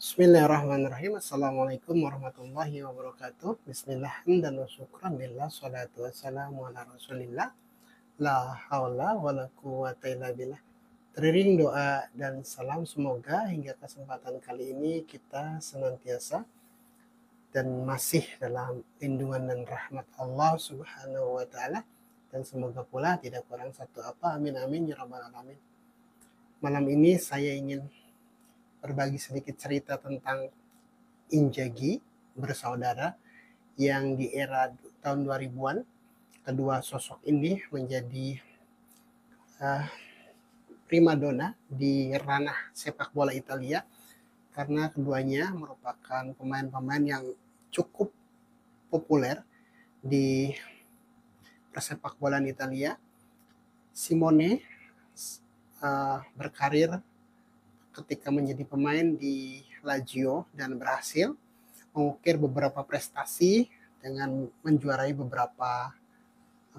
Bismillahirrahmanirrahim. Assalamualaikum warahmatullahi wabarakatuh. Bismillah dan syukran lillah, salatu wassalamu ala rasulillah, la haula wala quwata illa billah. Teriring doa dan salam semoga hingga kesempatan kali ini kita senantiasa dan masih dalam lindungan dan rahmat Allah subhanahu wa ta'ala, dan semoga pula tidak kurang satu apa, amin amin ya rabbal alamin. Malam ini saya ingin berbagi sedikit cerita tentang Injagi bersaudara yang di era tahun 2000-an. Kedua sosok ini menjadi primadona di ranah sepak bola Italia karena keduanya merupakan pemain-pemain yang cukup populer di persepak bolaan Italia. Simone berkarir ketika menjadi pemain di Lazio dan berhasil mengukir beberapa prestasi dengan menjuarai beberapa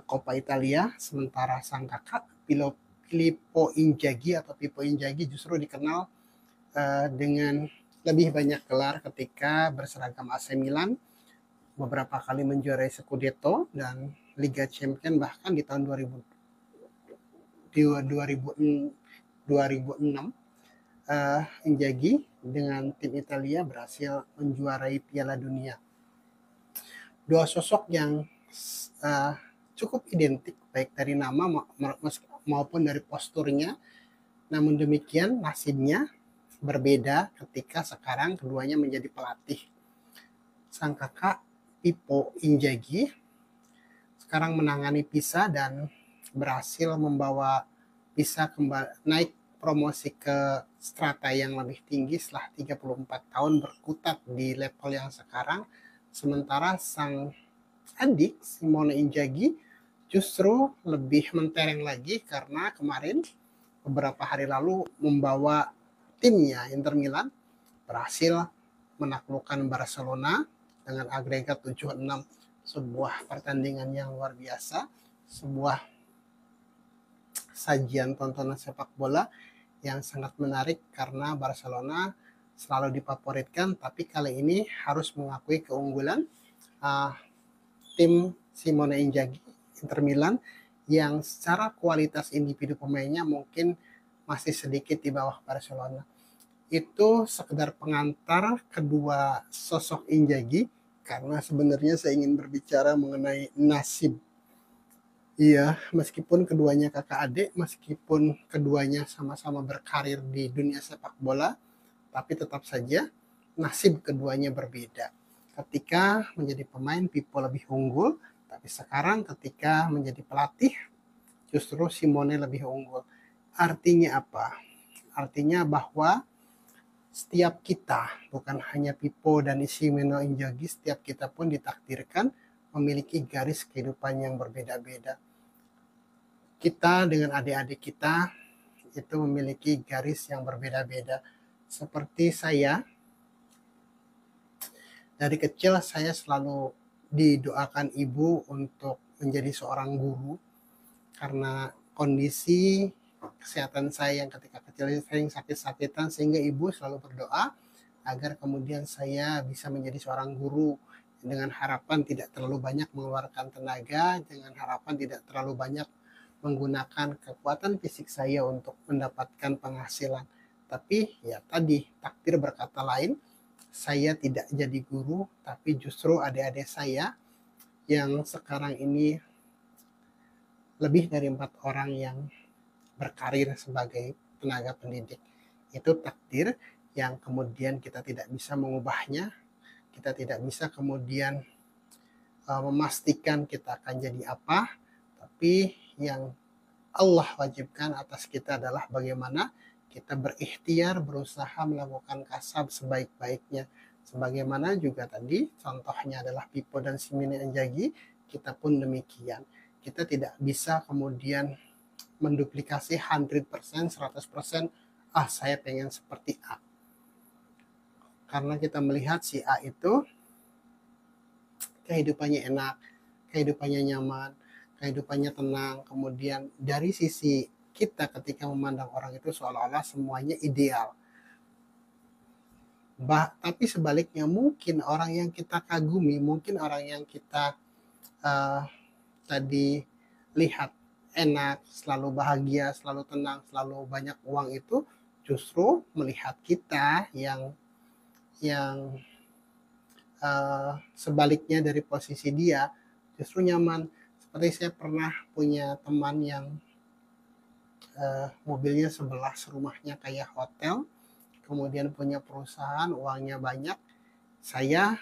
Coppa Italia, sementara sang kakak Filippo Inzaghi atau Pippo Inzaghi justru dikenal dengan lebih banyak gelar ketika berseragam AC Milan, beberapa kali menjuarai Scudetto dan Liga Champions, bahkan di tahun 2006 Inzaghi dengan tim Italia berhasil menjuarai Piala Dunia. Dua sosok yang cukup identik baik dari nama maupun dari posturnya, namun demikian nasibnya berbeda ketika sekarang keduanya menjadi pelatih. Sang kakak Pippo Inzaghi sekarang menangani Pisa dan berhasil membawa Pisa kembali naik promosi ke strata yang lebih tinggi setelah 34 tahun berkutat di level yang sekarang. Sementara sang adik Simone Inzaghi justru lebih mentereng lagi karena kemarin beberapa hari lalu membawa timnya Inter Milan berhasil menaklukkan Barcelona dengan agregat 7-6, sebuah pertandingan yang luar biasa, sebuah sajian tontonan sepak bola yang sangat menarik karena Barcelona selalu difavoritkan, tapi kali ini harus mengakui keunggulan tim Simone Inzaghi Inter Milan yang secara kualitas individu pemainnya mungkin masih sedikit di bawah Barcelona. Itu sekedar pengantar kedua sosok Inzaghi, karena sebenarnya saya ingin berbicara mengenai nasib. Iya, meskipun keduanya kakak adik, meskipun keduanya sama-sama berkarir di dunia sepak bola, tapi tetap saja nasib keduanya berbeda. Ketika menjadi pemain, Pippo lebih unggul, tapi sekarang ketika menjadi pelatih, justru Simone lebih unggul. Artinya apa? Artinya bahwa setiap kita, bukan hanya Pippo dan Simone Inzaghi, setiap kita pun ditakdirkan memiliki garis kehidupan yang berbeda-beda. Kita dengan adik-adik kita itu memiliki garis yang berbeda-beda. Seperti saya, dari kecil saya selalu didoakan ibu untuk menjadi seorang guru karena kondisi kesehatan saya yang ketika kecil sering sakit-sakitan, sehingga ibu selalu berdoa agar kemudian saya bisa menjadi seorang guru dengan harapan tidak terlalu banyak mengeluarkan tenaga, dengan harapan tidak terlalu banyak menggunakan kekuatan fisik saya untuk mendapatkan penghasilan. Tapi ya tadi, takdir berkata lain, saya tidak jadi guru, tapi justru adik-adik saya yang sekarang ini lebih dari 4 orang yang berkarir sebagai tenaga pendidik. Itu takdir yang kemudian kita tidak bisa mengubahnya, kita tidak bisa kemudian memastikan kita akan jadi apa, tapi yang Allah wajibkan atas kita adalah bagaimana kita berikhtiar, berusaha melakukan kasab sebaik-baiknya. Sebagaimana juga tadi contohnya adalah Pippo dan Simone Inzaghi, kita pun demikian. Kita tidak bisa kemudian menduplikasi 100%, 100%, saya pengen seperti A. Karena kita melihat si A itu kehidupannya enak, kehidupannya nyaman, kehidupannya tenang, kemudian dari sisi kita ketika memandang orang itu seolah-olah semuanya ideal. Tapi sebaliknya mungkin orang yang kita kagumi, mungkin orang yang kita uh, tadi lihat enak, selalu bahagia, selalu tenang, selalu banyak uang itu justru melihat kita yang sebaliknya dari posisi dia justru nyaman. Seperti saya pernah punya teman yang mobilnya 11 rumahnya kayak hotel, kemudian punya perusahaan, uangnya banyak. Saya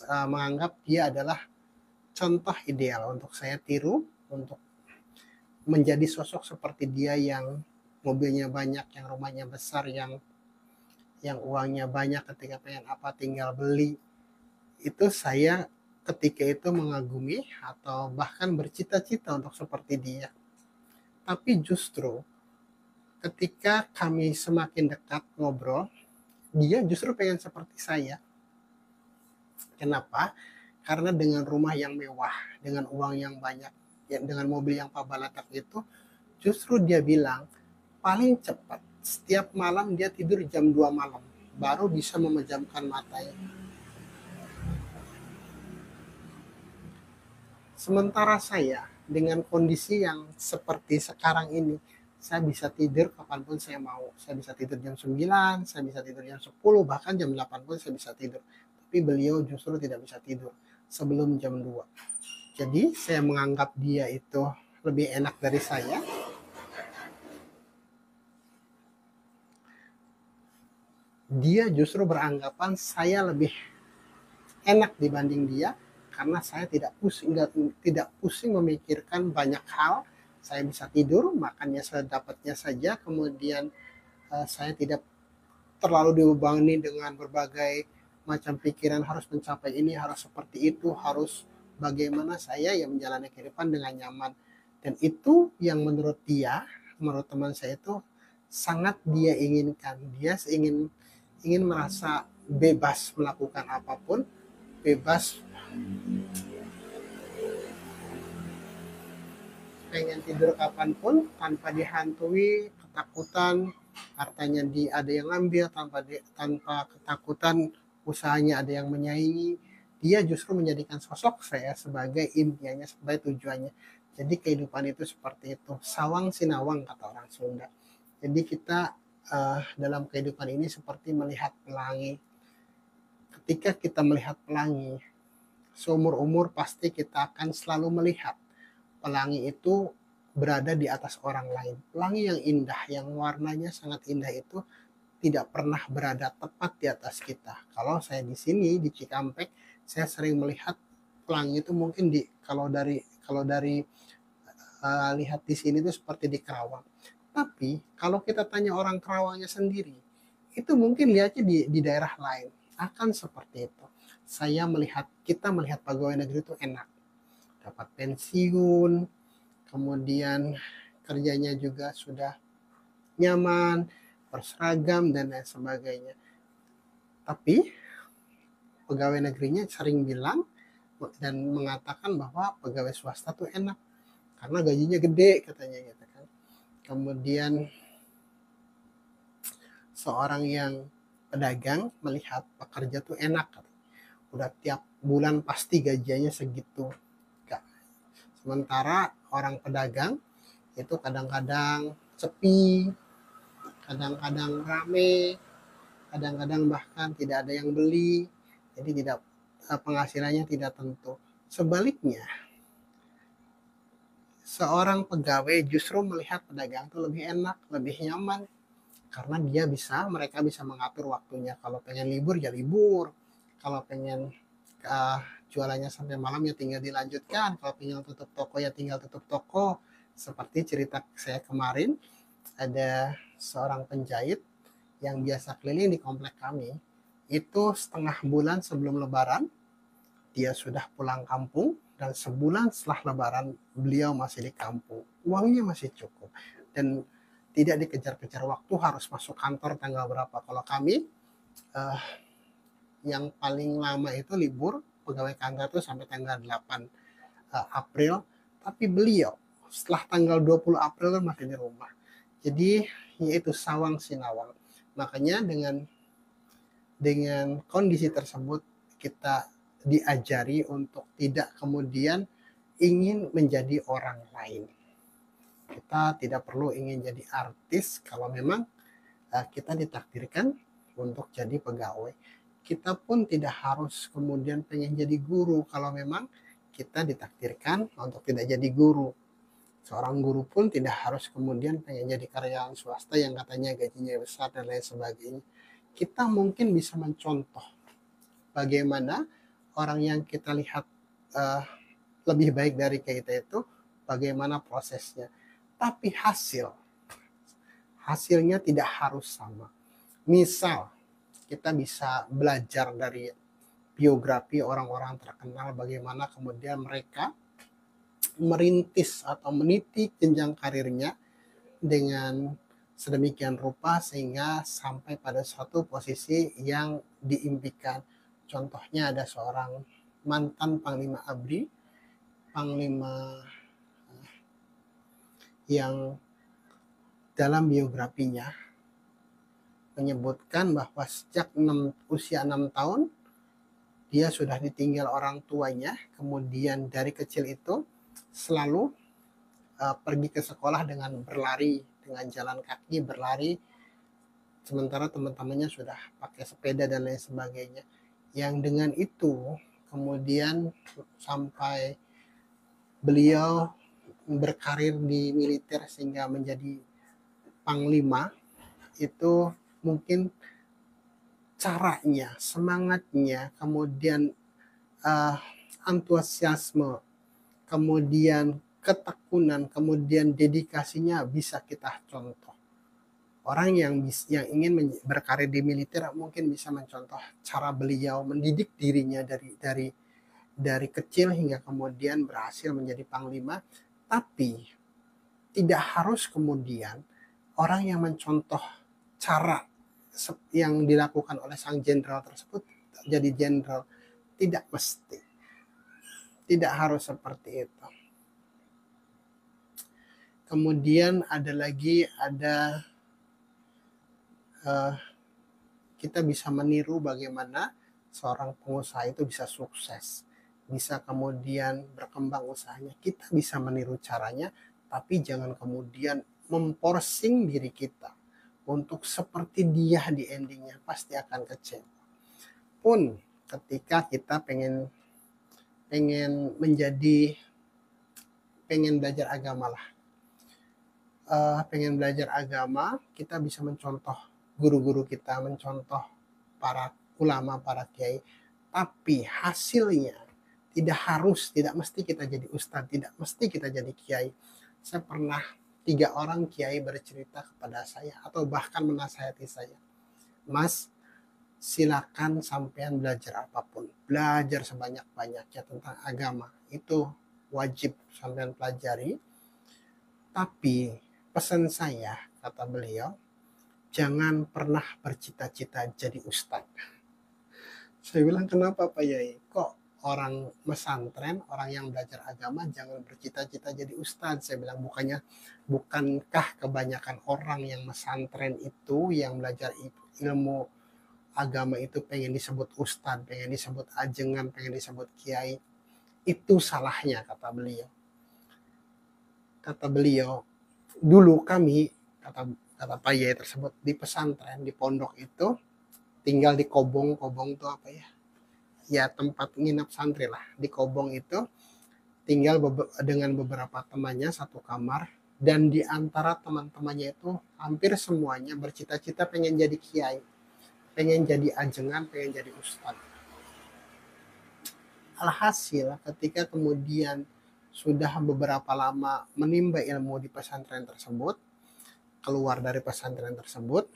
menganggap dia adalah contoh ideal untuk saya tiru, untuk menjadi sosok seperti dia yang mobilnya banyak, yang rumahnya besar, yang uangnya banyak, ketika pengen apa tinggal beli. Itu saya ketika itu mengagumi atau bahkan bercita-cita untuk seperti dia. Tapi justru ketika kami semakin dekat ngobrol, dia justru pengen seperti saya. Kenapa? Karena dengan rumah yang mewah, dengan uang yang banyak, ya, dengan mobil yang pabalatak itu, justru dia bilang paling cepat setiap malam dia tidur jam 2 malam baru bisa memejamkan matanya. Sementara saya dengan kondisi yang seperti sekarang ini, saya bisa tidur kapanpun saya mau. Saya bisa tidur jam 9, saya bisa tidur jam 10, bahkan jam 8 pun saya bisa tidur. Tapi beliau justru tidak bisa tidur sebelum jam 2. Jadi saya menganggap dia itu lebih enak dari saya. Dia justru beranggapan saya lebih enak dibanding dia karena saya tidak pusing memikirkan banyak hal. Saya bisa tidur, makannya sedapatnya saja, kemudian saya tidak terlalu dibebani dengan berbagai macam pikiran harus mencapai ini, harus seperti itu, harus bagaimana. Saya yang menjalani kehidupan dengan nyaman. Dan itu yang menurut menurut teman saya itu sangat dia inginkan. Dia ingin merasa bebas melakukan apapun, bebas pengen tidur kapanpun tanpa dihantui ketakutan hartanya ada yang ngambil, tanpa ketakutan usahanya ada yang menyaingi. Dia justru menjadikan sosok saya sebagai impiannya, sebagai tujuannya. Jadi kehidupan itu seperti itu, sawang sinawang kata orang Sunda. Jadi kita dalam kehidupan ini seperti melihat pelangi. Ketika kita melihat pelangi, seumur umur pasti kita akan selalu melihat pelangi itu berada di atas orang lain. Pelangi yang indah, yang warnanya sangat indah itu tidak pernah berada tepat di atas kita. Kalau saya di sini di Cikampek, saya sering melihat pelangi itu mungkin kalau dari lihat di sini itu seperti di Kerawang. Tapi kalau kita tanya orang Kerawangnya sendiri, itu mungkin lihatnya di daerah lain akan seperti itu. Kita melihat pegawai negeri itu enak, dapat pensiun, kemudian kerjanya juga sudah nyaman, berseragam, dan lain sebagainya. Tapi pegawai negerinya sering bilang dan mengatakan bahwa pegawai swasta tuh enak karena gajinya gede katanya gitu kan. Kemudian seorang yang pedagang melihat pekerja tuh enak, udah tiap bulan pasti gajinya segitu. Sementara orang pedagang itu kadang-kadang sepi, kadang-kadang rame, kadang-kadang bahkan tidak ada yang beli, jadi penghasilannya tidak tentu. Sebaliknya, seorang pegawai justru melihat pedagang itu lebih enak, lebih nyaman, karena mereka bisa mengatur waktunya. Kalau pengen libur ya libur, kalau pengen jualannya sampai malam ya tinggal dilanjutkan, kalau pengen tutup toko ya tinggal tutup toko. Seperti cerita saya kemarin, ada seorang penjahit yang biasa keliling di komplek kami, itu setengah bulan sebelum lebaran dia sudah pulang kampung, dan sebulan setelah lebaran beliau masih di kampung, uangnya masih cukup dan tidak dikejar-kejar waktu harus masuk kantor tanggal berapa. Kalau kami yang paling lama itu libur pegawai kantor itu sampai tanggal 8 April, tapi beliau setelah tanggal 20 April masih di rumah. Jadi yaitu sawang sinawang. Makanya dengan dengan kondisi tersebut kita diajari untuk tidak kemudian ingin menjadi orang lain. Kita tidak perlu ingin jadi artis kalau memang kita ditakdirkan untuk jadi pegawai. Kita pun tidak harus kemudian pengen jadi guru kalau memang kita ditakdirkan untuk tidak jadi guru. Seorang guru pun tidak harus kemudian pengen jadi karyawan swasta yang katanya gajinya besar dan lain sebagainya. Kita mungkin bisa mencontoh bagaimana orang yang kita lihat lebih baik dari kita itu, bagaimana prosesnya. Tapi hasilnya tidak harus sama. Misal, kita bisa belajar dari biografi orang-orang terkenal, bagaimana kemudian mereka merintis atau meniti jenjang karirnya dengan sedemikian rupa sehingga sampai pada suatu posisi yang diimpikan. Contohnya ada seorang mantan Panglima ABRI, Panglima yang dalam biografinya menyebutkan bahwa sejak usia 6 tahun dia sudah ditinggal orang tuanya, kemudian dari kecil itu selalu pergi ke sekolah dengan berlari, dengan jalan kaki berlari, sementara teman-temannya sudah pakai sepeda dan lain sebagainya. Yang dengan itu kemudian sampai beliau berkarir di militer sehingga menjadi panglima, itu mungkin caranya, semangatnya, kemudian antusiasme, kemudian ketekunan, kemudian dedikasinya bisa kita contoh. Orang yang ingin berkarir di militer mungkin bisa mencontoh cara beliau mendidik dirinya dari kecil hingga kemudian berhasil menjadi panglima. Tapi tidak harus kemudian orang yang mencontoh cara yang dilakukan oleh sang jenderal tersebut jadi jenderal. Tidak mesti. Tidak harus seperti itu. Kemudian ada kita bisa meniru bagaimana seorang pengusaha itu bisa sukses, bisa kemudian berkembang usahanya. Kita bisa meniru caranya, tapi jangan kemudian memporsing diri kita untuk seperti dia di endingnya, pasti akan kecewa. Pun ketika kita pengen belajar agama lah, pengen belajar agama, kita bisa mencontoh guru-guru kita, mencontoh para ulama, para kiai. Tapi hasilnya tidak mesti kita jadi ustadz, tidak mesti kita jadi kiai. Saya pernah 3 orang kiai bercerita kepada saya atau bahkan menasihati saya, Mas, silakan sampean belajar apapun, belajar sebanyak-banyaknya tentang agama, itu wajib sampean pelajari. Tapi pesan saya, kata beliau, jangan pernah bercita-cita jadi ustadz. Saya bilang, kenapa Pak Yai? Kok orang pesantren, orang yang belajar agama jangan bercita-cita jadi ustadz? Saya bilang, bukankah kebanyakan orang yang pesantren itu, yang belajar ilmu agama itu pengen disebut ustadz, pengen disebut ajengan, pengen disebut kiai? Itu salahnya, kata beliau. Kata beliau, dulu kami, kata Pak Yai tersebut, di pesantren, di pondok itu, tinggal di kobong itu apa ya? Ya tempat nginap santri lah. Di kobong itu tinggal dengan beberapa temannya satu kamar, dan di antara teman-temannya itu hampir semuanya bercita-cita pengen jadi kiai, pengen jadi ajengan, pengen jadi ustadz. Alhasil ketika kemudian sudah beberapa lama menimba ilmu di pesantren tersebut, keluar dari pesantren tersebut,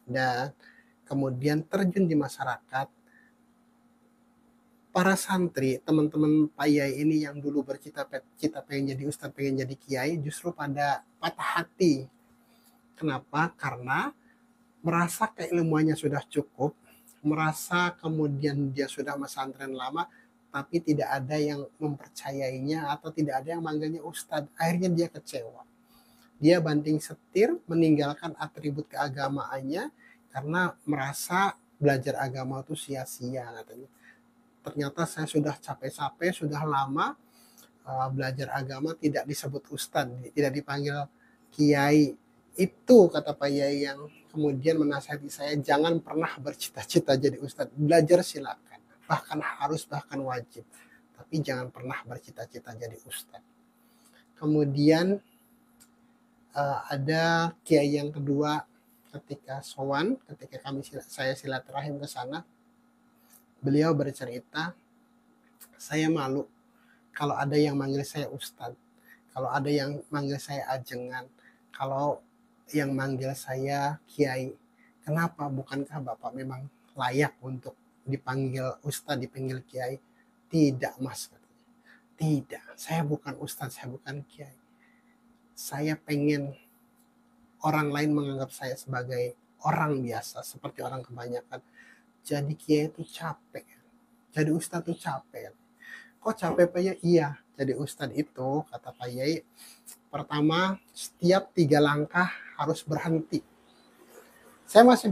dan kemudian terjun di masyarakat, para santri, teman-teman Pak Yai ini yang dulu bercita-cita pengen jadi ustadz, pengen jadi kiai, justru pada patah hati. Kenapa? Karena merasa keilmuannya sudah cukup, merasa kemudian dia sudah pesantren lama, tapi tidak ada yang mempercayainya atau tidak ada yang manggilnya ustadz. Akhirnya dia kecewa. Dia banting setir meninggalkan atribut keagamaannya karena merasa belajar agama itu sia-sia katanya. Ternyata saya sudah capek-capek, sudah lama belajar agama tidak disebut ustadz, tidak dipanggil kiai. Itu kata Pak Yai yang kemudian menasihati saya, jangan pernah bercita-cita jadi ustadz. Belajar silakan, bahkan harus, bahkan wajib. Tapi jangan pernah bercita-cita jadi ustadz. Kemudian ada kiai yang kedua ketika sowan, ketika saya silaturahim ke sana, beliau bercerita, saya malu kalau ada yang manggil saya ustadz, kalau ada yang manggil saya ajengan, kalau yang manggil saya kiai. Kenapa? Bukankah Bapak memang layak untuk dipanggil ustadz, dipanggil kiai? Tidak, Mas. Tidak, saya bukan ustadz, saya bukan kiai. Saya pengen orang lain menganggap saya sebagai orang biasa, seperti orang kebanyakan. Jadi kiai itu capek, jadi ustadz itu capek. Kok capek Pak Yai? Iya, jadi ustadz itu kata Pak Yai, pertama setiap 3 langkah harus berhenti. Saya masih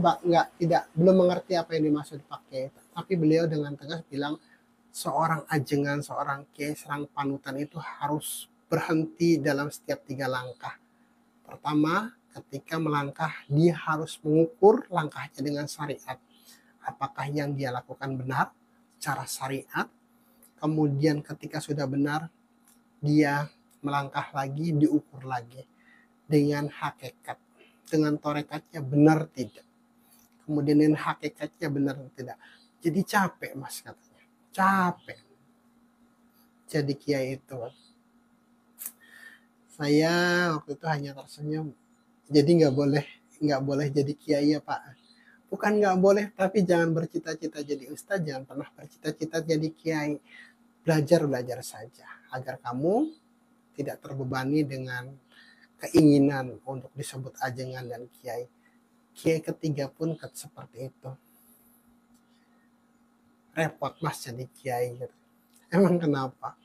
belum mengerti apa yang dimaksud pakai, tapi beliau dengan tegas bilang seorang ajengan, seorang kiai, seorang panutan itu harus berhenti dalam setiap 3 langkah. Pertama, ketika melangkah dia harus mengukur langkahnya dengan syariat. Apakah yang dia lakukan benar cara syariat? Kemudian ketika sudah benar, dia melangkah lagi, diukur lagi dengan hakikat, dengan torekatnya benar tidak. Kemudian dengan hakikatnya benar tidak. Jadi capek Mas katanya, capek. Jadi kiai itu. Saya waktu itu hanya tersenyum. Jadi nggak boleh jadi kiai ya Pak. Bukan nggak boleh, tapi jangan bercita-cita jadi ustadz, jangan pernah bercita-cita jadi kiai. Belajar saja agar kamu tidak terbebani dengan keinginan untuk disebut ajengan dan kiai. Kiai ketiga pun seperti itu. Repot Mas jadi kiai. Emang kenapa?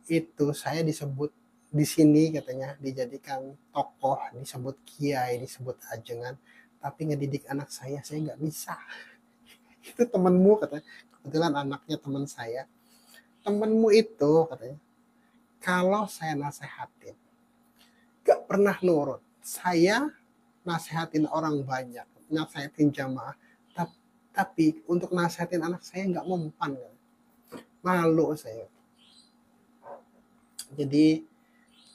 Itu saya disebut di sini katanya dijadikan tokoh, disebut kiai, disebut ajengan, tapi ngedidik anak saya nggak bisa. Itu temanmu katanya, kebetulan anaknya teman saya. Temenmu itu katanya, kalau saya nasehatin gak pernah nurut. Saya nasehatin orang banyak, nasehatin jamaah, tapi untuk nasehatin anak saya gak mempan. Malu saya. Jadi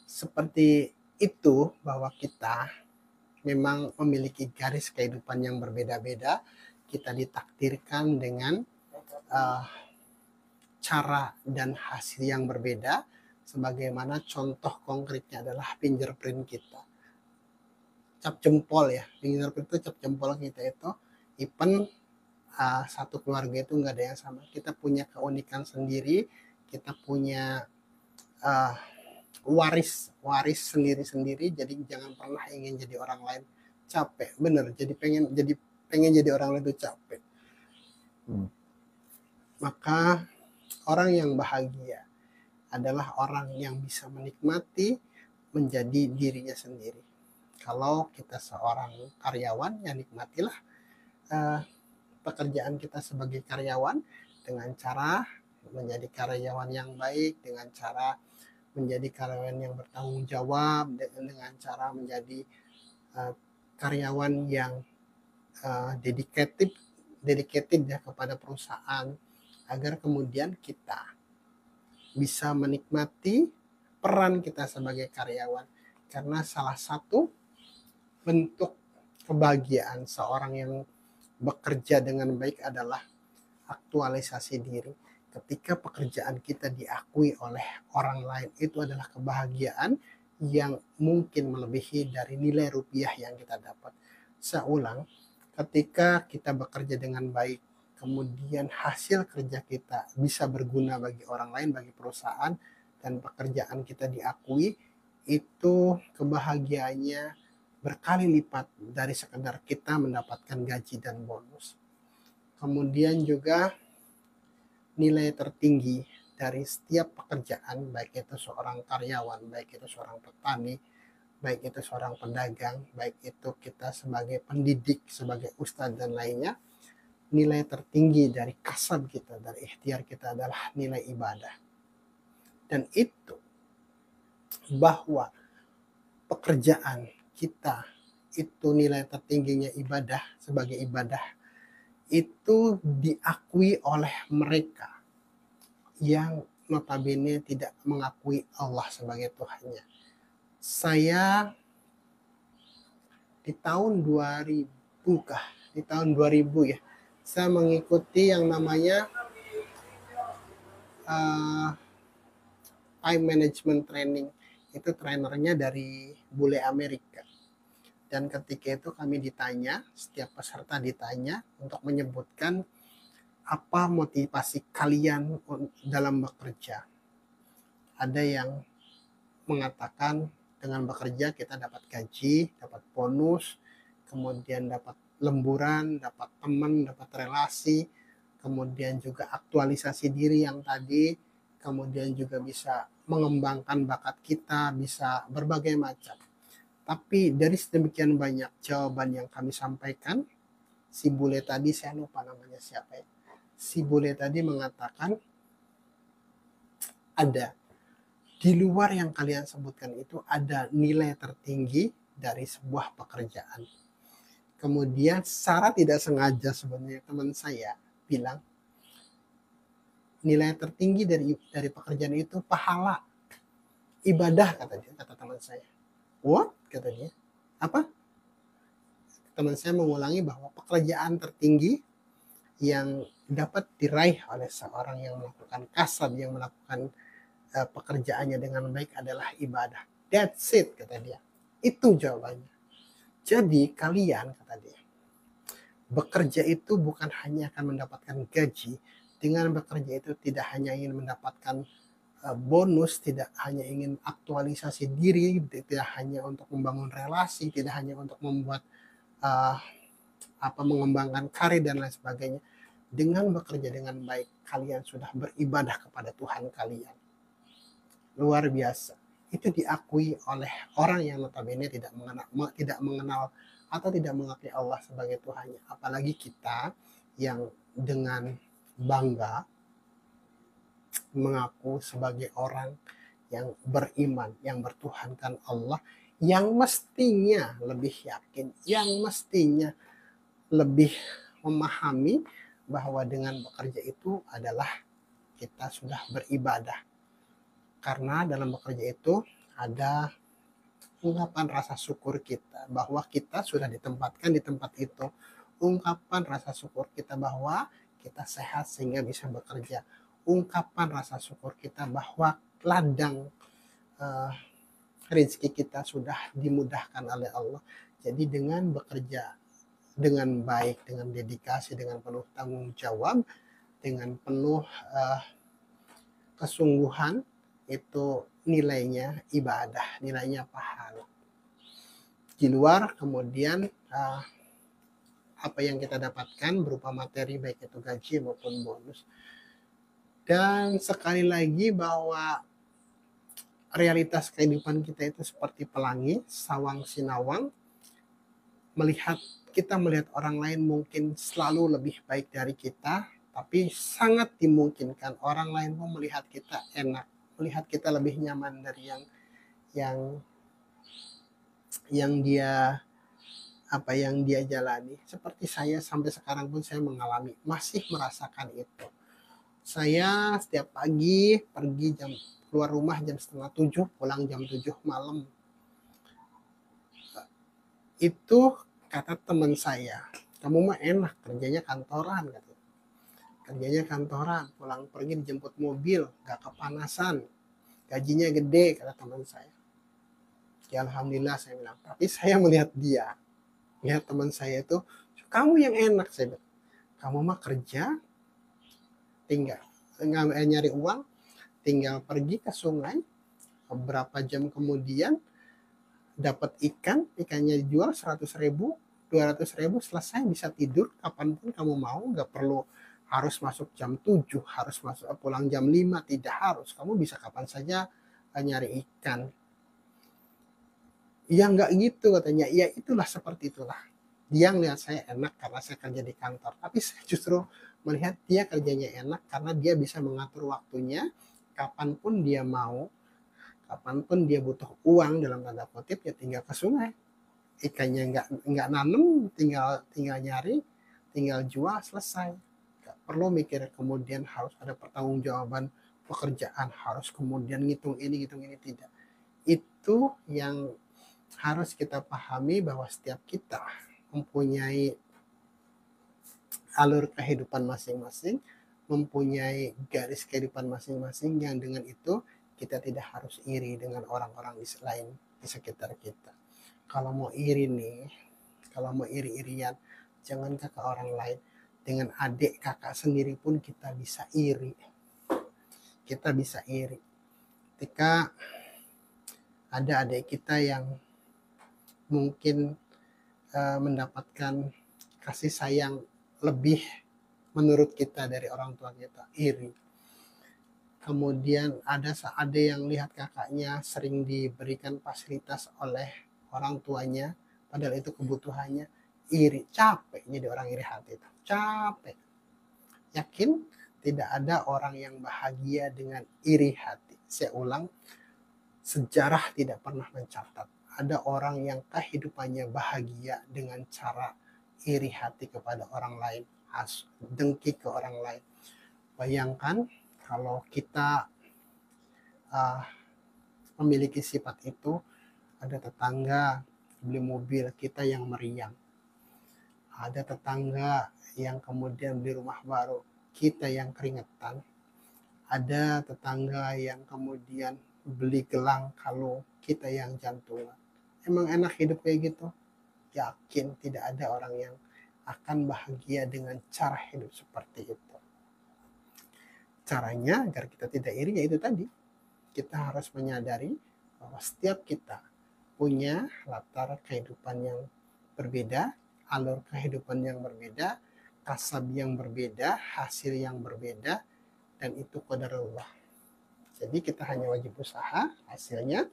seperti itu, bahwa kita memang memiliki garis kehidupan yang berbeda-beda. Kita ditakdirkan dengan cara dan hasil yang berbeda, sebagaimana contoh konkretnya adalah fingerprint kita, cap jempol ya. Fingerprint itu cap jempol kita itu, even satu keluarga itu nggak ada yang sama. Kita punya keunikan sendiri, kita punya waris sendiri-sendiri. Jadi jangan pernah ingin jadi orang lain. Capek, bener. Jadi pengen jadi orang lain itu capek. Maka orang yang bahagia adalah orang yang bisa menikmati menjadi dirinya sendiri. Kalau kita seorang karyawan, ya nikmatilah pekerjaan kita sebagai karyawan dengan cara menjadi karyawan yang baik, dengan cara menjadi karyawan yang bertanggung jawab, dengan cara menjadi karyawan yang dedicated ya kepada perusahaan, agar kemudian kita bisa menikmati peran kita sebagai karyawan. Karena salah satu bentuk kebahagiaan seorang yang bekerja dengan baik adalah aktualisasi diri. Ketika pekerjaan kita diakui oleh orang lain, itu adalah kebahagiaan yang mungkin melebihi dari nilai rupiah yang kita dapat. Saya ulang, ketika kita bekerja dengan baik, kemudian hasil kerja kita bisa berguna bagi orang lain, bagi perusahaan, dan pekerjaan kita diakui, itu kebahagiaannya berkali lipat dari sekedar kita mendapatkan gaji dan bonus. Kemudian juga nilai tertinggi dari setiap pekerjaan, baik itu seorang karyawan, baik itu seorang petani, baik itu seorang pedagang, baik itu kita sebagai pendidik, sebagai ustadz dan lainnya, nilai tertinggi dari kasab kita, dari ikhtiar kita adalah nilai ibadah. Dan itu bahwa pekerjaan kita itu nilai tertingginya ibadah sebagai ibadah itu diakui oleh mereka yang notabene tidak mengakui Allah sebagai Tuhannya. Saya di tahun 2000 kah? Di tahun 2000 ya. Saya mengikuti yang namanya time management training. Itu trainernya dari bule Amerika. Dan ketika itu kami ditanya, setiap peserta ditanya untuk menyebutkan apa motivasi kalian dalam bekerja. Ada yang mengatakan dengan bekerja kita dapat gaji, dapat bonus, kemudian dapat lemburan, dapat teman, dapat relasi, kemudian juga aktualisasi diri yang tadi, kemudian juga bisa mengembangkan bakat kita, bisa berbagai macam. Tapi dari sedemikian banyak jawaban yang kami sampaikan, si bule tadi, saya lupa namanya siapa ya, si bule tadi mengatakan ada di luar yang kalian sebutkan itu ada nilai tertinggi dari sebuah pekerjaan. Kemudian secara tidak sengaja sebenarnya teman saya bilang nilai tertinggi dari pekerjaan itu pahala, ibadah, kata teman saya. What? Kata dia. Apa? Teman saya mengulangi bahwa pekerjaan tertinggi yang dapat diraih oleh seorang yang melakukan kasab, yang melakukan pekerjaannya dengan baik adalah ibadah. That's it, kata dia. Itu jawabannya. Jadi kalian, kata dia, bekerja itu bukan hanya akan mendapatkan gaji. Dengan bekerja itu tidak hanya ingin mendapatkan bonus, tidak hanya ingin aktualisasi diri, tidak hanya untuk membangun relasi, tidak hanya untuk membuat mengembangkan karir dan lain sebagainya. Dengan bekerja dengan baik, kalian sudah beribadah kepada Tuhan kalian. Luar biasa. Itu diakui oleh orang yang notabene tidak mengenal atau tidak mengakui Allah sebagai Tuhannya. Apalagi kita yang dengan bangga mengaku sebagai orang yang beriman, yang bertuhankan Allah, yang mestinya lebih yakin, yang mestinya lebih memahami bahwa dengan bekerja itu adalah kita sudah beribadah. Karena dalam bekerja itu ada ungkapan rasa syukur kita bahwa kita sudah ditempatkan di tempat itu. Ungkapan rasa syukur kita bahwa kita sehat sehingga bisa bekerja. Ungkapan rasa syukur kita bahwa ladang rezeki kita sudah dimudahkan oleh Allah. Jadi dengan bekerja dengan baik, dengan dedikasi, dengan penuh tanggung jawab, dengan penuh kesungguhan, itu nilainya ibadah, nilainya pahala. Di luar kemudian apa yang kita dapatkan berupa materi, baik itu gaji maupun bonus. Dan sekali lagi bahwa realitas kehidupan kita itu seperti pelangi, sawang sinawang. Kita melihat orang lain mungkin selalu lebih baik dari kita, tapi sangat dimungkinkan orang lain pun melihat kita enak, melihat kita lebih nyaman dari yang dia jalani. Seperti saya sampai sekarang pun saya mengalami, masih merasakan itu. Saya setiap pagi pergi keluar rumah jam 6:30, pulang jam 7 malam. Itu kata teman saya, kamu mah enak, kerjanya kantoran, kerjanya kantoran, pulang pergi dijemput mobil, gak kepanasan, gajinya gede, kata teman saya. Ya alhamdulillah, saya bilang. Tapi saya melihat dia, lihat teman saya itu, kamu yang enak, saya bilang. Kamu mah kerja, tinggal nyari uang, tinggal pergi ke sungai, beberapa jam kemudian dapat ikannya dijual 100.000, 200.000, selesai, bisa tidur kapanpun kamu mau, gak perlu harus masuk jam 7, harus pulang jam 5, tidak harus, kamu bisa kapan saja nyari ikan. Ya nggak gitu katanya, ya itulah seperti itulah. dia ngelihat saya enak karena saya kerja di kantor, tapi saya justru melihat dia kerjanya enak karena dia bisa mengatur waktunya kapanpun dia mau, kapanpun dia butuh uang dalam tanda kutip, ya tinggal ke sungai, ikannya nggak nanem, tinggal tinggal nyari, tinggal jual, selesai. Nggak perlu mikir kemudian harus ada pertanggungjawaban pekerjaan, harus kemudian ngitung ini, tidak. Itu yang harus kita pahami, bahwa setiap kita mempunyai alur kehidupan masing-masing, mempunyai garis kehidupan masing-masing, yang dengan itu kita tidak harus iri dengan orang-orang lain di sekitar kita. Kalau mau iri nih, kalau mau iri-irian, jangan ke orang lain. Dengan adik kakak sendiri pun kita bisa iri. Kita bisa iri. Ketika ada adik kita yang mungkin mendapatkan kasih sayang lebih menurut kita dari orang tua kita, iri. Kemudian ada yang lihat kakaknya sering diberikan fasilitas oleh orang tuanya, padahal itu kebutuhannya, iri, capek jadi orang iri hati itu, capek. Yakin tidak ada orang yang bahagia dengan iri hati. Saya ulang, sejarah tidak pernah mencatat ada orang yang kehidupannya bahagia dengan cara iri hati kepada orang lain, dengki ke orang lain. Bayangkan kalau kita memiliki sifat itu, ada tetangga beli mobil, kita yang meriang. Ada tetangga yang kemudian beli rumah baru, kita yang keringetan. Ada tetangga yang kemudian beli gelang kalung, kita yang jantungan. Emang enak hidup kayak gitu? Yakin tidak ada orang yang akan bahagia dengan cara hidup seperti itu. Caranya agar kita tidak iri, yaitu tadi, kita harus menyadari bahwa setiap kita punya latar kehidupan yang berbeda, alur kehidupan yang berbeda, kasab yang berbeda, hasil yang berbeda, dan itu qadarullah. Jadi kita hanya wajib usaha, hasilnya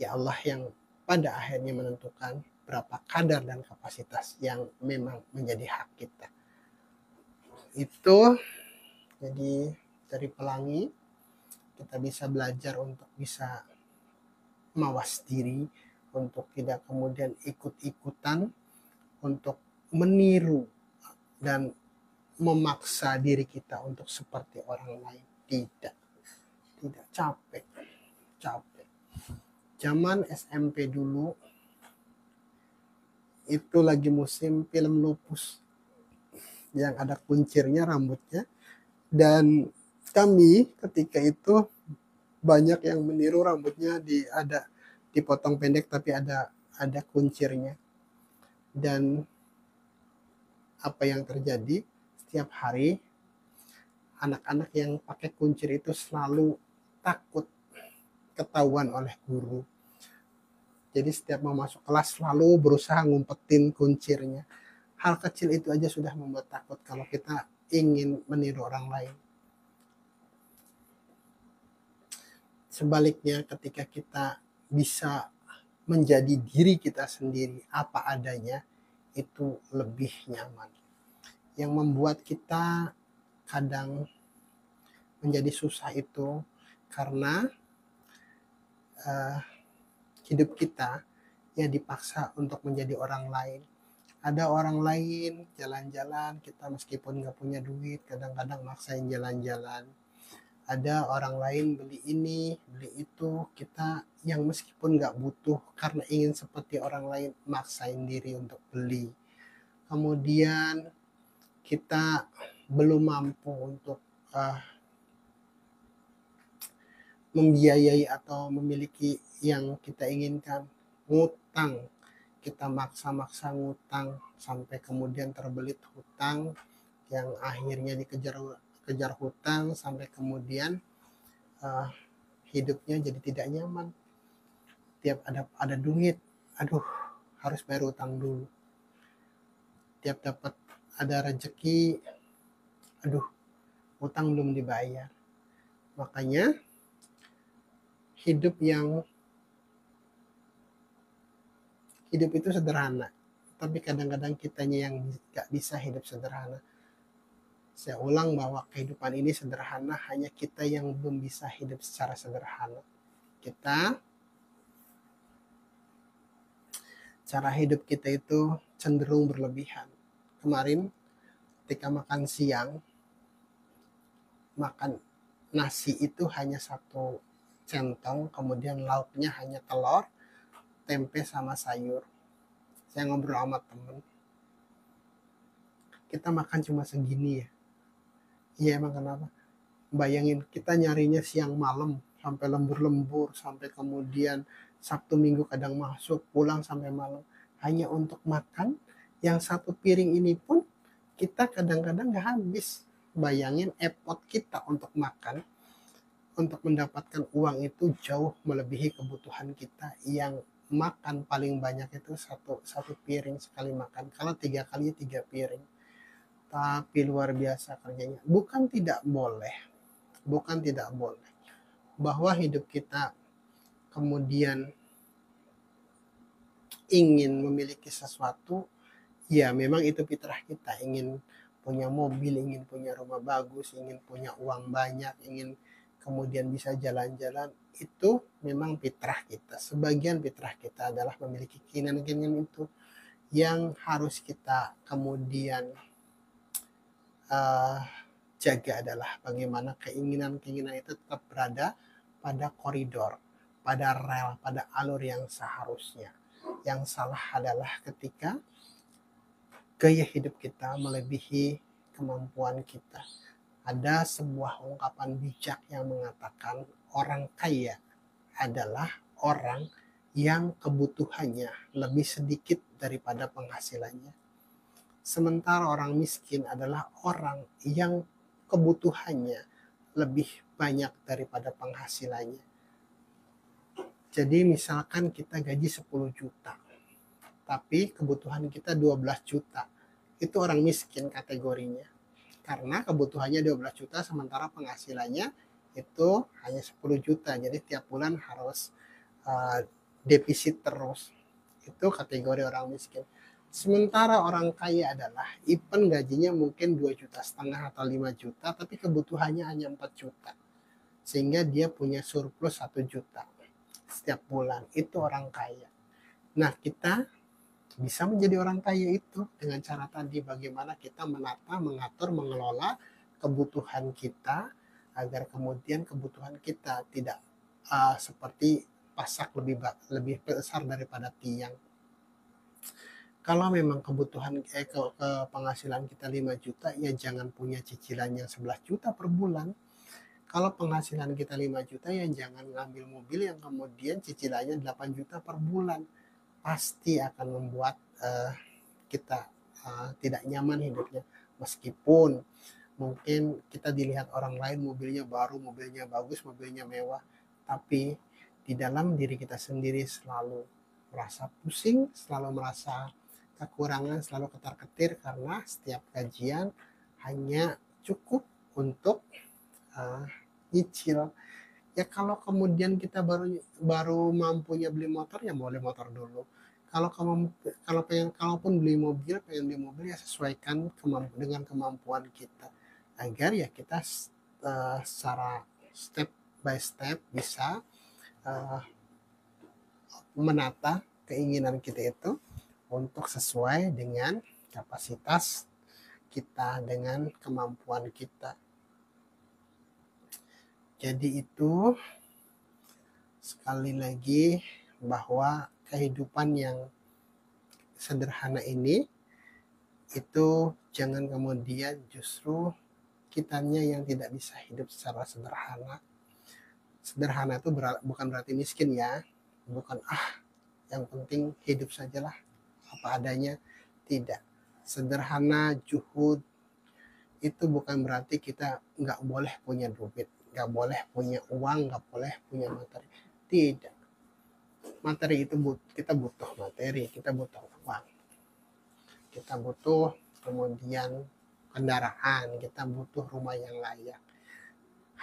ya Allah yang pada akhirnya menentukan berapa kadar dan kapasitas yang memang menjadi hak kita. Itu jadi dari Pelangi kita bisa belajar untuk bisa mawas diri, untuk tidak kemudian ikut-ikutan, untuk meniru dan memaksa diri kita untuk seperti orang lain. Tidak capek. Zaman SMP dulu itu lagi musim film Lupus yang ada kuncirnya rambutnya, dan kami ketika itu banyak yang meniru rambutnya dipotong pendek tapi ada kuncirnya. Dan apa yang terjadi, setiap hari anak-anak yang pakai kuncir itu selalu takut ketahuan oleh guru. Jadi setiap mau masuk kelas selalu berusaha ngumpetin kuncirnya. Hal kecil itu aja sudah membuat takut kalau kita ingin meniru orang lain. Sebaliknya, ketika kita bisa menjadi diri kita sendiri apa adanya, itu lebih nyaman. Yang membuat kita kadang menjadi susah itu karena hidup kita ya dipaksa untuk menjadi orang lain. Ada orang lain jalan-jalan, kita meskipun nggak punya duit, kadang-kadang maksain jalan-jalan. Ada orang lain beli ini, beli itu, kita yang meskipun nggak butuh karena ingin seperti orang lain, maksain diri untuk beli. Kemudian kita belum mampu untuk membiayai atau memiliki yang kita inginkan, ngutang, kita maksa-maksa ngutang sampai kemudian terbelit hutang, yang akhirnya dikejar hutang sampai kemudian hidupnya jadi tidak nyaman. Tiap ada duit, aduh harus bayar hutang dulu. Tiap dapat ada rezeki, aduh hutang belum dibayar. Makanya hidup itu sederhana, tapi kadang-kadang kitanya yang nggak bisa hidup sederhana. Saya ulang bahwa kehidupan ini sederhana, hanya kita yang belum bisa hidup secara sederhana. Cara hidup kita itu cenderung berlebihan. Kemarin ketika makan siang, makan nasi itu hanya 1 centong, kemudian lauknya hanya telur, tempe sama sayur. Saya ngobrol sama temen, kita makan cuma segini ya. Iya emang kenapa? Bayangin kita nyarinya siang malam, sampai lembur-lembur, sampai kemudian Sabtu Minggu kadang masuk, pulang sampai malam. Hanya untuk makan yang 1 piring ini pun kita kadang-kadang nggak habis. Bayangin effort kita untuk makan, untuk mendapatkan uang itu jauh melebihi kebutuhan kita yang makan paling banyak itu satu piring sekali makan. Kalau 3 kali 3 piring. Tapi luar biasa kerjanya. Bukan tidak boleh bahwa hidup kita kemudian ingin memiliki sesuatu, ya memang itu fitrah kita, ingin punya mobil, ingin punya rumah bagus, ingin punya uang banyak, ingin kemudian bisa jalan-jalan, itu memang fitrah kita. Sebagian fitrah kita adalah memiliki keinginan-keinginan itu, yang harus kita kemudian jaga adalah bagaimana keinginan-keinginan itu tetap berada pada koridor, pada rel, pada alur yang seharusnya. Yang salah adalah ketika gaya hidup kita melebihi kemampuan kita. Ada sebuah ungkapan bijak yang mengatakan orang kaya adalah orang yang kebutuhannya lebih sedikit daripada penghasilannya. Sementara orang miskin adalah orang yang kebutuhannya lebih banyak daripada penghasilannya. Jadi misalkan kita gaji 10 juta, tapi kebutuhan kita 12 juta. Itu orang miskin kategorinya. Karena kebutuhannya 12 juta sementara penghasilannya itu hanya 10 juta. Jadi tiap bulan harus defisit terus. Itu kategori orang miskin. Sementara orang kaya adalah even gajinya mungkin 2,5 juta atau 5 juta, tapi kebutuhannya hanya 4 juta. Sehingga dia punya surplus 1 juta setiap bulan. Itu orang kaya. Nah, kita bisa menjadi orang kaya itu dengan cara tadi, bagaimana kita menata, mengatur, mengelola kebutuhan kita agar kemudian kebutuhan kita tidak seperti pasak lebih besar daripada tiang. Kalau memang kebutuhan penghasilan kita 5 juta, ya jangan punya cicilan yang 11 juta per bulan. Kalau penghasilan kita 5 juta, ya jangan ngambil mobil yang kemudian cicilannya 8 juta per bulan. Pasti akan membuat kita tidak nyaman hidupnya. Meskipun mungkin kita dilihat orang lain mobilnya baru, mobilnya bagus, mobilnya mewah, tapi di dalam diri kita sendiri selalu merasa pusing, selalu merasa kekurangan, selalu ketar-ketir karena setiap gajian hanya cukup untuk nyicil. Ya kalau kemudian kita baru mampunya beli motor, ya boleh motor dulu. Kalaupun beli mobil, pengen beli mobil, ya sesuaikan dengan kemampuan kita agar ya kita secara step by step bisa menata keinginan kita itu untuk sesuai dengan kapasitas kita, dengan kemampuan kita. Jadi itu sekali lagi bahwa kehidupan yang sederhana ini itu jangan kemudian justru kitanya yang tidak bisa hidup secara sederhana. Sederhana itu bukan berarti miskin ya, bukan yang penting hidup sajalah apa adanya, tidak. Sederhana, juhud itu bukan berarti kita nggak boleh punya duit, nggak boleh punya uang, nggak boleh punya materi, tidak. Materi itu kita butuh materi, kita butuh uang, kita butuh kemudian kendaraan, kita butuh rumah yang layak.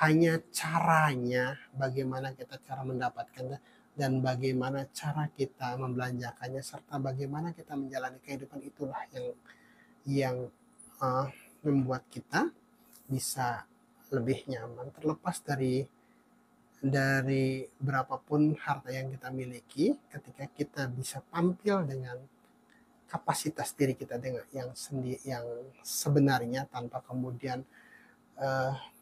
Hanya caranya bagaimana kita cara mendapatkannya, dan bagaimana cara kita membelanjakannya serta bagaimana kita menjalani kehidupan, itulah yang membuat kita bisa lebih nyaman terlepas dari berapapun harta yang kita miliki. Ketika kita bisa tampil dengan kapasitas diri kita dengan yang sebenarnya tanpa kemudian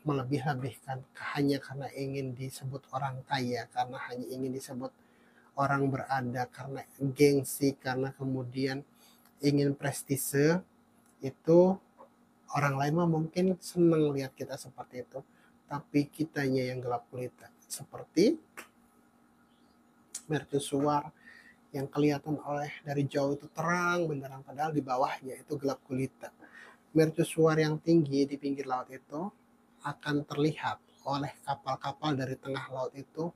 melebih-lebihkan hanya karena ingin disebut orang kaya, karena hanya ingin disebut orang berada, karena gengsi, karena kemudian ingin prestise. Itu orang lain mah mungkin senang lihat kita seperti itu, tapi kitanya yang gelap gulita, seperti mercusuar yang kelihatan dari jauh itu terang benderang, padahal di bawahnya itu gelap gulita. Mercusuar yang tinggi di pinggir laut itu akan terlihat oleh kapal-kapal dari tengah laut itu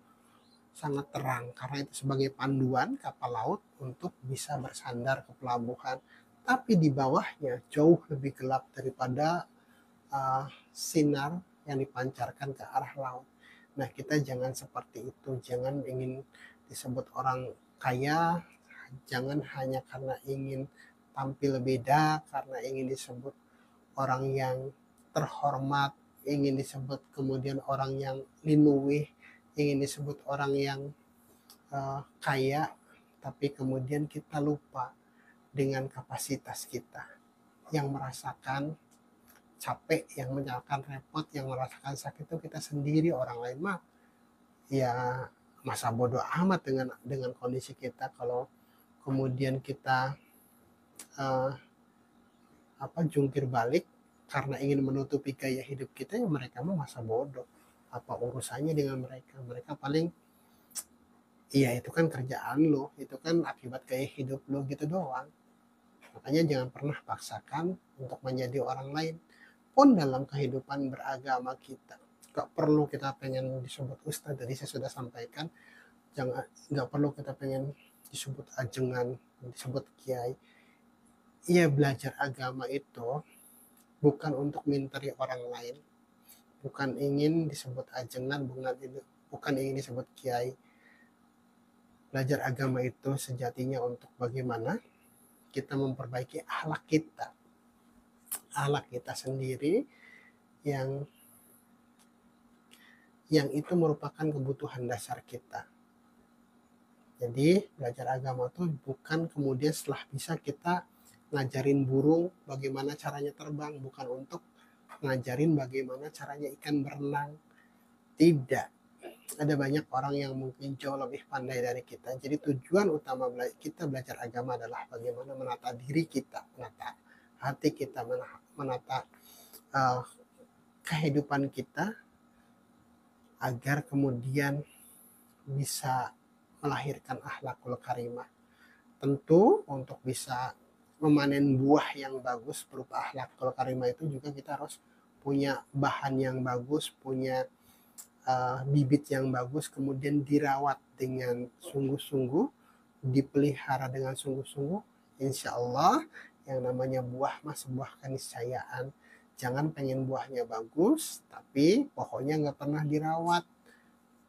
sangat terang, karena itu sebagai panduan kapal laut untuk bisa bersandar ke pelabuhan. Tapi di bawahnya jauh lebih gelap daripada sinar yang dipancarkan ke arah laut. Nah, kita jangan seperti itu, jangan ingin disebut orang kaya, jangan hanya karena ingin tampil beda, karena ingin disebut orang yang terhormat, ingin disebut kemudian orang yang linuwih, ingin disebut orang yang kaya, tapi kemudian kita lupa dengan kapasitas kita, yang merasakan capek, yang merasakan repot, yang merasakan sakit itu kita sendiri. Orang lain mah ya masa bodoh amat dengan kondisi kita. Kalau kemudian kita jungkir balik karena ingin menutupi gaya hidup kita, ya mereka mah masa bodoh. Apa urusannya dengan mereka? Mereka paling, iya itu kan kerjaan lo, itu kan akibat gaya hidup lo gitu doang. Makanya jangan pernah paksakan untuk menjadi orang lain pun dalam kehidupan beragama kita. Gak perlu kita pengen disebut ustadz, tadi saya sudah sampaikan. Gak perlu kita pengen disebut ajengan, disebut kiai. Iya, belajar agama itu bukan untuk minteri orang lain, bukan ingin disebut ajengan, bukan ingin disebut kiai. Belajar agama itu sejatinya untuk bagaimana kita memperbaiki akhlak kita sendiri, yang itu merupakan kebutuhan dasar kita. Jadi belajar agama itu bukan kemudian setelah bisa kita ngajarin burung bagaimana caranya terbang, bukan untuk ngajarin bagaimana caranya ikan berenang. Tidak. Ada banyak orang yang mungkin jauh lebih pandai dari kita. Jadi tujuan utama kita belajar agama adalah bagaimana menata diri kita, menata hati kita, menata kehidupan kita, agar kemudian bisa melahirkan akhlakul karimah. Tentu untuk bisa memanen buah yang bagus berupa akhlakul karimah itu juga kita harus punya bahan yang bagus, punya bibit yang bagus, kemudian dirawat dengan sungguh-sungguh, dipelihara dengan sungguh-sungguh. Insya Allah yang namanya buah mah sebuah keniscayaan. Jangan pengen buahnya bagus, tapi pohonnya nggak pernah dirawat,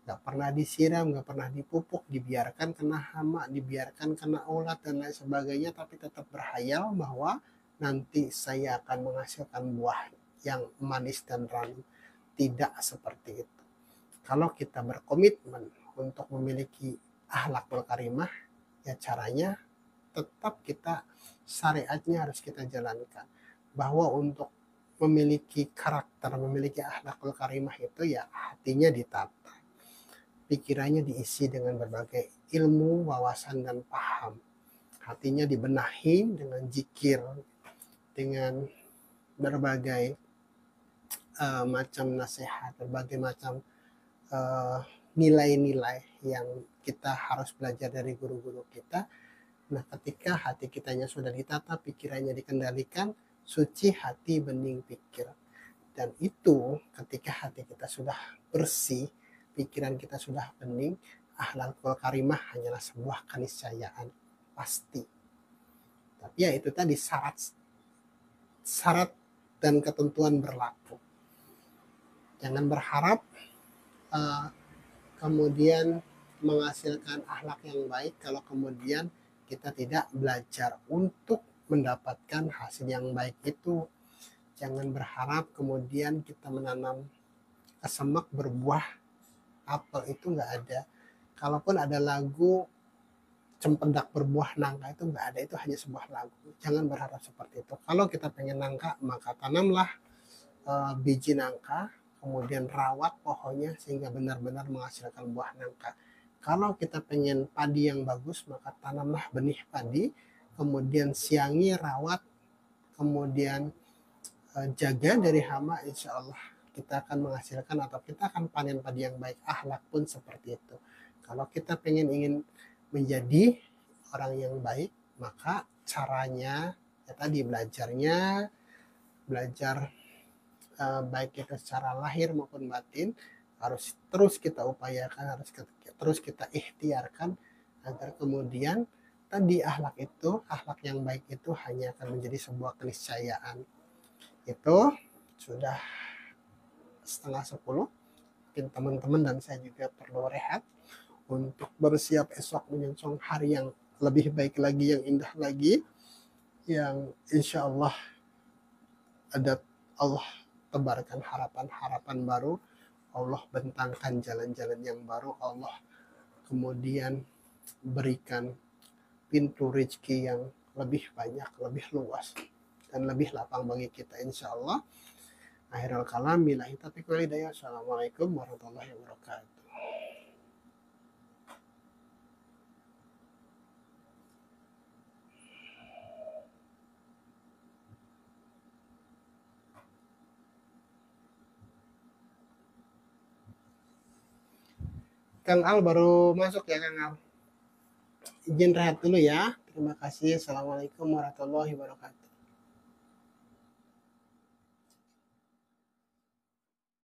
nggak pernah disiram, nggak pernah dipupuk, dibiarkan kena hama, dibiarkan kena ulat dan lain sebagainya, tapi tetap berhayal bahwa nanti saya akan menghasilkan buah yang manis dan ranum. Tidak seperti itu. Kalau kita berkomitmen untuk memiliki akhlakul karimah, ya caranya tetap kita, syariatnya harus kita jalankan. Bahwa untuk memiliki karakter, memiliki akhlakul karimah itu ya hatinya ditata, pikirannya diisi dengan berbagai ilmu, wawasan, dan paham. Hatinya dibenahi dengan zikir, dengan berbagai macam nasihat, berbagai macam nilai-nilai yang kita harus belajar dari guru-guru kita. Nah, ketika hati kitanya sudah ditata, pikirannya dikendalikan, suci hati bening pikir. Dan itu ketika hati kita sudah bersih, pikiran kita sudah bening, akhlakul karimah hanyalah sebuah keniscayaan pasti. Tapi ya itu tadi syarat dan ketentuan berlaku. Jangan berharap kemudian menghasilkan akhlak yang baik kalau kemudian kita tidak belajar untuk mendapatkan hasil yang baik itu. Jangan berharap kemudian kita menanam kesemek berbuah apel, itu nggak ada. Kalaupun ada lagu cempedak berbuah nangka, itu nggak ada, itu hanya sebuah lagu. Jangan berharap seperti itu. Kalau kita pengen nangka, maka tanamlah biji nangka, kemudian rawat pohonnya sehingga benar-benar menghasilkan buah nangka. Kalau kita pengen padi yang bagus, maka tanamlah benih padi, kemudian siangi, rawat, kemudian jaga dari hama, insya Allah kita akan menghasilkan atau kita akan panen padi yang baik. Akhlak pun seperti itu. Kalau kita ingin menjadi orang yang baik, maka caranya ya tadi, belajar baik itu secara lahir maupun batin, harus terus kita upayakan, harus terus kita ikhtiarkan agar kemudian tadi akhlak yang baik itu hanya akan menjadi sebuah keniscayaan. Itu sudah 9:30, mungkin teman-teman dan saya juga perlu rehat untuk bersiap esok menyongsong hari yang lebih baik lagi, yang indah lagi, yang insya Allah ada Allah tebarkan harapan-harapan baru, Allah bentangkan jalan-jalan yang baru, Allah kemudian berikan pintu rezeki yang lebih banyak, lebih luas, dan lebih lapang bagi kita insya Allah. Akhirul kalam, billahi taufiq wal hidayah. Assalamualaikum warahmatullahi wabarakatuh. Kang Al baru masuk ya, Kang Al. Izin rehat dulu ya. Terima kasih. Assalamualaikum warahmatullahi wabarakatuh.